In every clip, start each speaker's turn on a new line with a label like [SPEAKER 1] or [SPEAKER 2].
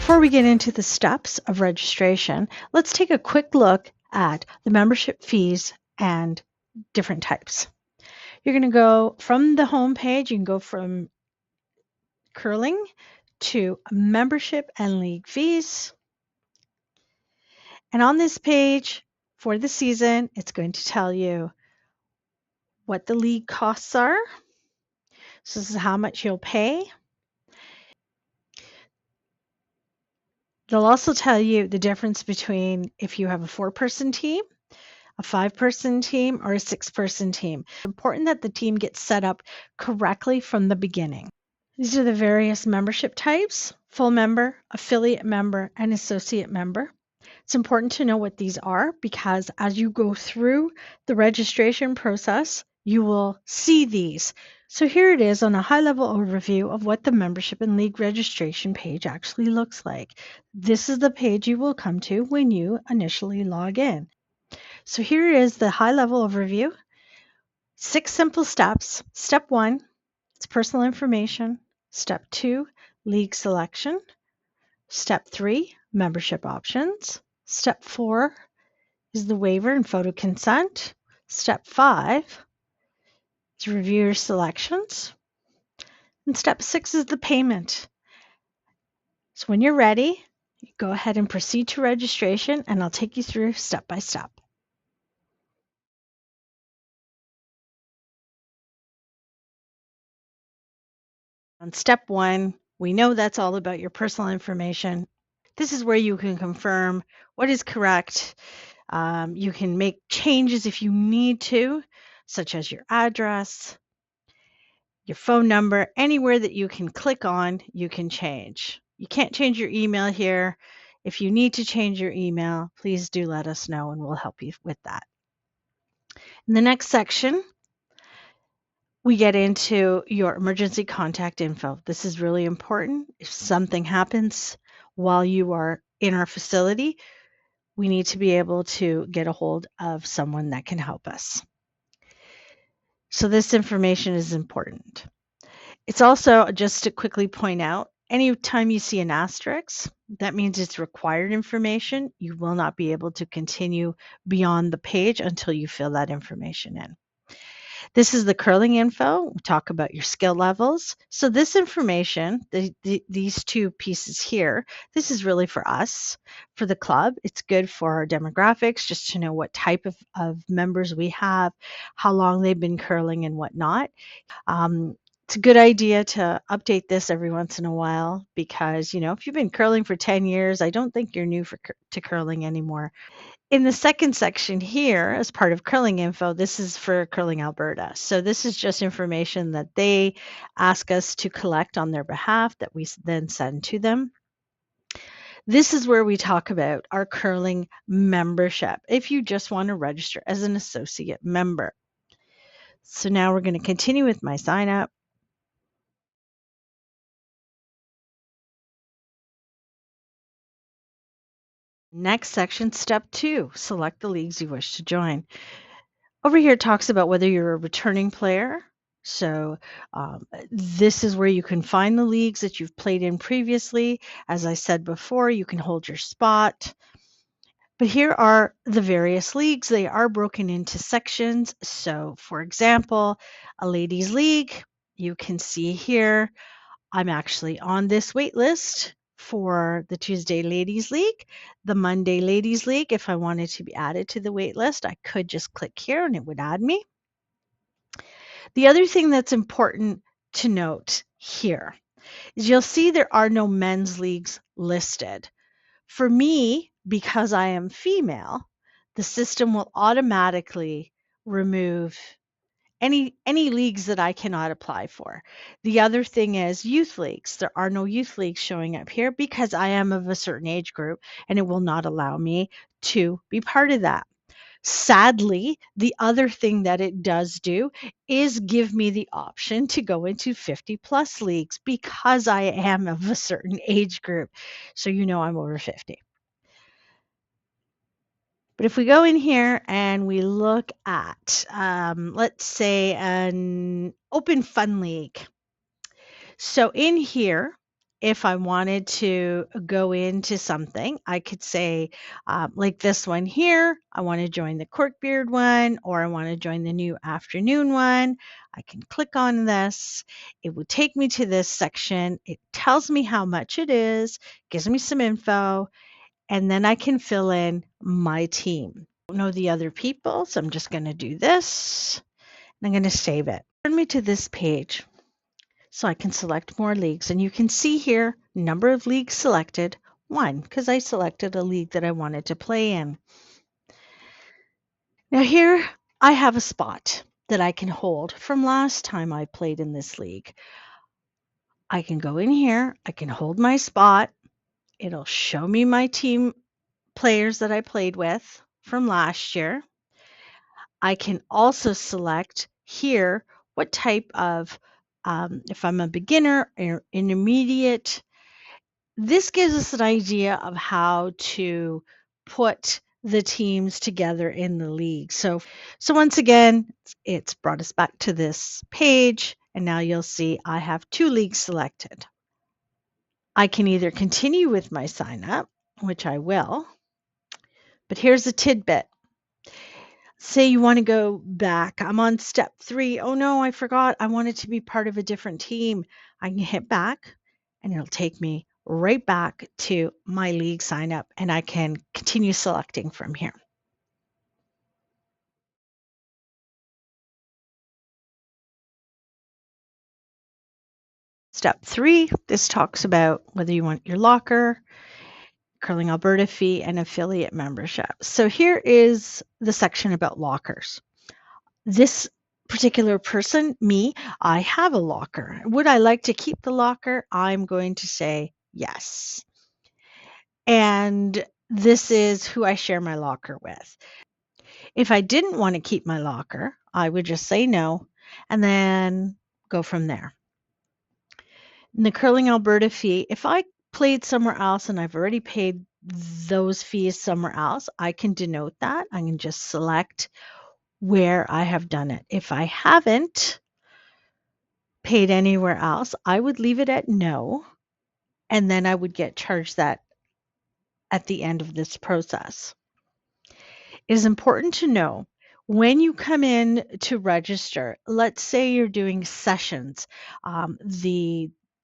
[SPEAKER 1] Before we get into the steps of registration, let's take a quick look at the membership fees and different types. You're going to go from the home page, you can go from curling to membership and league fees. And on this page for the season, it's going to tell you what the league costs are. So this is how much you'll pay. They'll also tell you the difference between if you have a 4-person team, a 5-person team, or a 6-person team. It's important that the team gets set up correctly from the beginning. These are the various membership types: full member, affiliate member, and associate member. It's important to know what these are because as you go through the registration process, you will see these. So here it is on a high-level overview of what the membership and league registration page actually looks like. This is the page you will come to when you initially log in. So here is the high-level overview. 6 simple steps. Step 1, it's personal information. Step 2, league selection. Step 3, membership options. Step 4 is the waiver and photo consent. Step 5 is review your selections. And step 6 is the payment. So when you're ready, you go ahead and proceed to registration, and I'll take you through step by step. On step 1, we know that's all about your personal information. This is where you can confirm what is correct. You can make changes if you need to, such as your address, your phone number. Anywhere that you can click on, you can change. You can't change your email here. If you need to change your email, please do let us know and we'll help you with that. In the next section, we get into your emergency contact info. This is really important. If something happens while you are in our facility, we need to be able to get a hold of someone that can help us. So this information is important. It's also, just to quickly point out, anytime you see an asterisk, that means it's required information. You will not be able to continue beyond the page until you fill that information in. This is the curling info. We talk about your skill levels. So this information, these 2 pieces here, this is really for us, for the club. It's good for our demographics, just to know what type of members we have, how long they've been curling and whatnot. It's a good idea to update this every once in a while because, if you've been curling for 10 years, I don't think you're new to curling anymore. In the second section here, as part of curling info, this is for Curling Alberta. So this is just information that they ask us to collect on their behalf that we then send to them. This is where we talk about our curling membership, if you just want to register as an associate member. So now we're going to continue with my sign up. Next section, step 2, select the leagues you wish to join. Over here it talks about whether you're a returning player. So this is where you can find the leagues that you've played in previously. As I said before, you can hold your spot. But here are the various leagues. They are broken into sections. So for example, a ladies league, you can see here, I'm actually on this wait list for the Tuesday Ladies League. The Monday Ladies League, if I wanted to be added to the wait list, I could just click here and it would add me. The other thing that's important to note here is you'll see there are no men's leagues listed. For me, because I am female, the system will automatically remove any leagues that I cannot apply for. The other thing is youth leagues. There are no youth leagues showing up here because I am of a certain age group and it will not allow me to be part of that. Sadly, the other thing that it does do is give me the option to go into 50 plus leagues because I am of a certain age group. So I'm over 50. But if we go in here and we look at, let's say, an open fun league. So in here, if I wanted to go into something, I could say, like this one here, I want to join the corkbeard one, or I want to join the new afternoon one. I can click on this. It would take me to this section. It tells me how much it is, gives me some info, and then I can fill in my team. I don't know the other people, so I'm just going to do this, and I'm going to save it. Turn me to this page so I can select more leagues, and you can see here number of leagues selected, 1, because I selected a league that I wanted to play in. Now here I have a spot that I can hold from last time I played in this league. I can go in here, I can hold my spot, it'll show me my team players that I played with from last year. I can also select here what type of, if I'm a beginner or intermediate. This gives us an idea of how to put the teams together in the league. So once again, it's brought us back to this page, and now you'll see I have 2 leagues selected. I can either continue with my sign up, which I will, but here's a tidbit. Say you want to go back. I'm on step 3. Oh no, I forgot. I wanted to be part of a different team. I can hit back and it'll take me right back to my league sign up, and I can continue selecting from here. Step 3, this talks about whether you want your locker, Curling Alberta fee, and affiliate membership. So here is the section about lockers. This particular person, me, I have a locker. Would I like to keep the locker? I'm going to say yes. And this is who I share my locker with. If I didn't want to keep my locker, I would just say no and then go from there. In the Curling Alberta fee, if I played somewhere else and I've already paid those fees somewhere else, I can denote that. I can just select where I have done it. If I haven't paid anywhere else, I would leave it at no, and then I would get charged that at the end of this process. It is important to know when you come in to register, let's say you're doing sessions,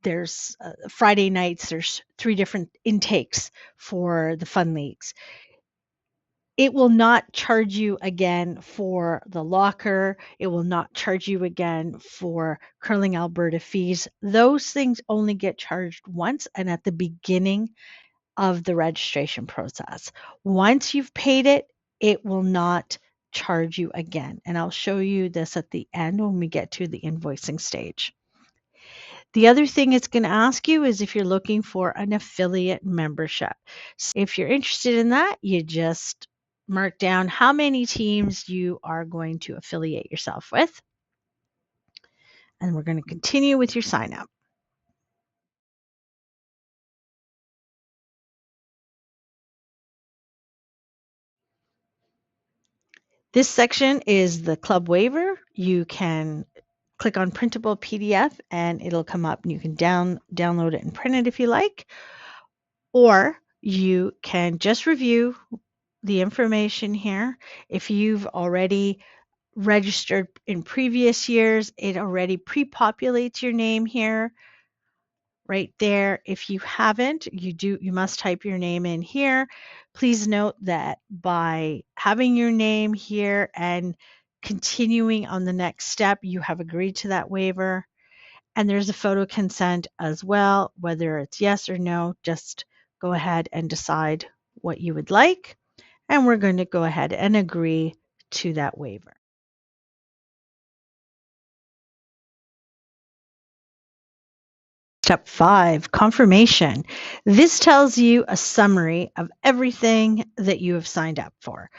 [SPEAKER 1] there's Friday nights, there's 3 different intakes for the fun leagues. It will not charge you again for the locker. It will not charge you again for Curling Alberta fees. Those things only get charged once and at the beginning of the registration process. Once you've paid it, it will not charge you again. And I'll show you this at the end when we get to the invoicing stage. The other thing it's going to ask you is if you're looking for an affiliate membership. So if you're interested in that, you just mark down how many teams you are going to affiliate yourself with. And we're going to continue with your sign up. This section is the club waiver. You can click on printable PDF and it'll come up and you can download it and print it if you like. Or you can just review the information here. If you've already registered in previous years, it already pre-populates your name here right there. If you haven't, you must type your name in here. Please note that by having your name here and continuing on the next step, you have agreed to that waiver. And there's a photo consent as well, whether it's yes or no, just go ahead and decide what you would like. And we're going to go ahead and agree to that waiver. Step 5, confirmation. This tells you a summary of everything that you have signed up for.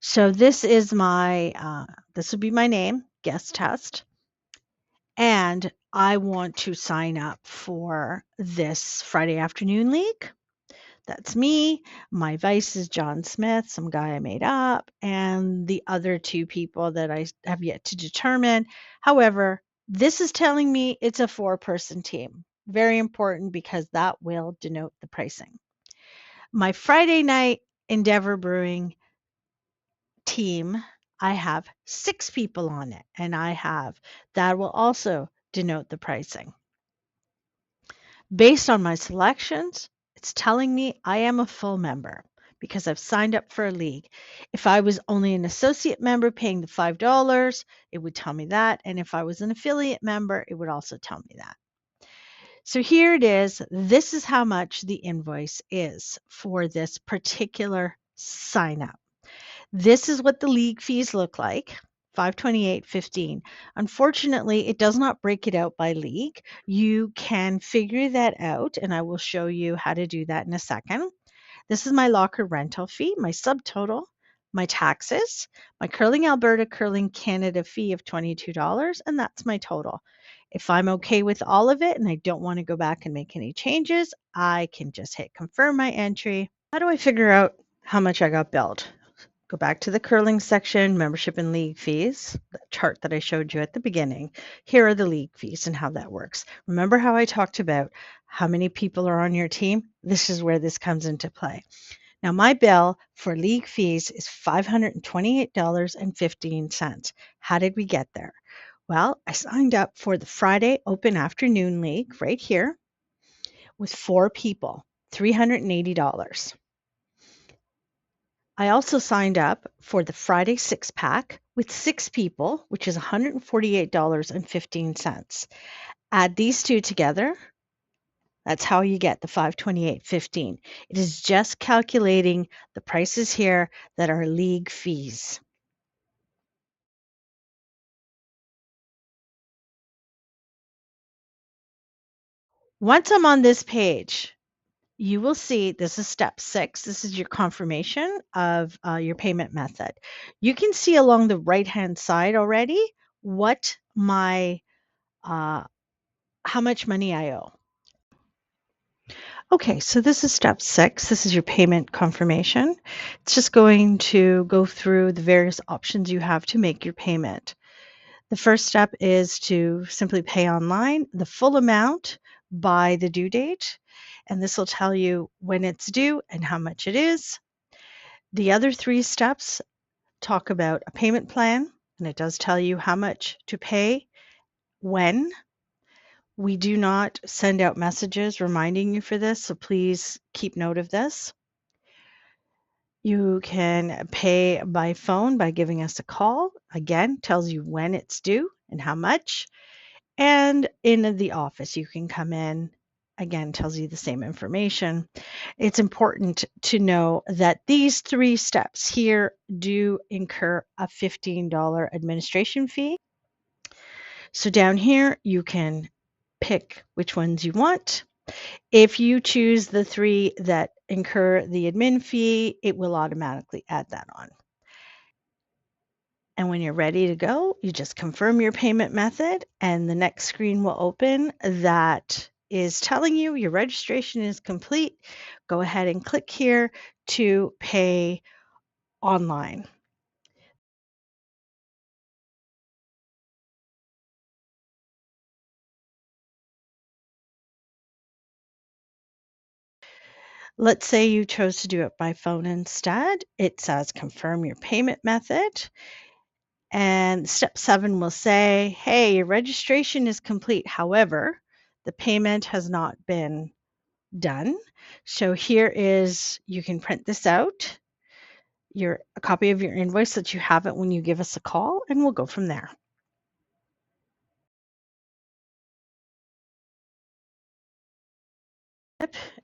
[SPEAKER 1] So this is this would be my name, guest test. And I want to sign up for this Friday afternoon league. That's me. My vice is John Smith, some guy I made up, and the other 2 people that I have yet to determine. However, this is telling me it's a 4-person team. Very important because that will denote the pricing. My Friday night Endeavor Brewing team, I have 6 people on it, and that will also denote the pricing. Based on my selections, it's telling me I am a full member because I've signed up for a league. If I was only an associate member paying the $5, it would tell me that. And if I was an affiliate member, it would also tell me that. So here it is. This is how much the invoice is for this particular sign up. This is what the league fees look like. 528.15. Unfortunately, it does not break it out by league. You can figure that out, and I will show you how to do that in a second. This is my locker rental fee, my subtotal, my taxes, my Curling Alberta, Curling Canada fee of $22, and that's my total. If I'm okay with all of it and I don't want to go back and make any changes, I can just hit confirm my entry. How do I figure out how much I got billed? Go back to the curling section, membership and league fees, the chart that I showed you at the beginning. Here are the league fees and how that works. Remember how I talked about how many people are on your team? This is where this comes into play. Now, my bill for league fees is $528.15. How did we get there? Well, I signed up for the Friday Open Afternoon League right here with 4 people, $380. I also signed up for the Friday 6-pack with 6 people, which is $148.15. Add these two together. That's how you get the 528.15. It is just calculating the prices here that are league fees. Once I'm on this page, you will see this is step 6. This is your confirmation of your payment method. You can see along the right-hand side already what my how much money I owe. Okay, so this is step 6. This is your payment confirmation. It's just going to go through the various options you have to make your payment. The first step is to simply pay online the full amount by the due date, and this will tell you when it's due and how much it is. The other 3 steps talk about a payment plan, and it does tell you how much to pay, when. We do not send out messages reminding you for this, so please keep note of this. You can pay by phone by giving us a call. Again, tells you when it's due and how much. And in the office, you can come in. Again, tells you the same information. It's important to know that these 3 steps here do incur a $15 administration fee. So down here, you can pick which ones you want. If you choose the 3 that incur the admin fee, it will automatically add that on. And when you're ready to go, you just confirm your payment method, and the next screen will open that is telling you your registration is complete. Go ahead and click here to pay online. Let's say you chose to do it by phone instead. It says confirm your payment method. And step 7 will say, hey, your registration is complete. However, the payment has not been done. So here is, you can print this out, a copy of your invoice that you have it when you give us a call, and we'll go from there.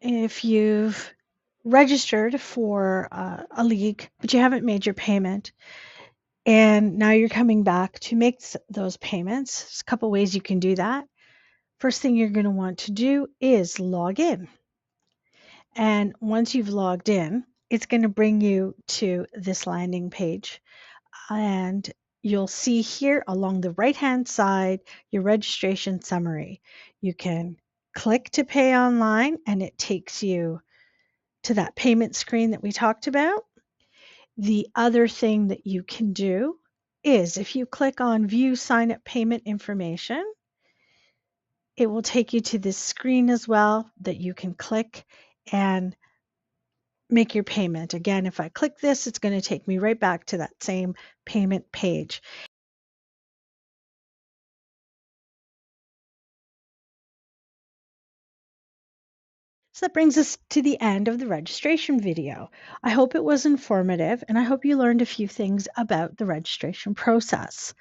[SPEAKER 1] If you've registered for a league, but you haven't made your payment, and now you're coming back to make those payments, there's a couple ways you can do that. First thing you're going to want to do is log in. And once you've logged in, it's going to bring you to this landing page. And you'll see here along the right-hand side, your registration summary. You can click to pay online, and it takes you to that payment screen that we talked about. The other thing that you can do is if you click on View Sign Up Payment Information, it will take you to this screen as well that you can click and make your payment. Again, if I click this, it's going to take me right back to that same payment page. So that brings us to the end of the registration video. I hope it was informative, and I hope you learned a few things about the registration process.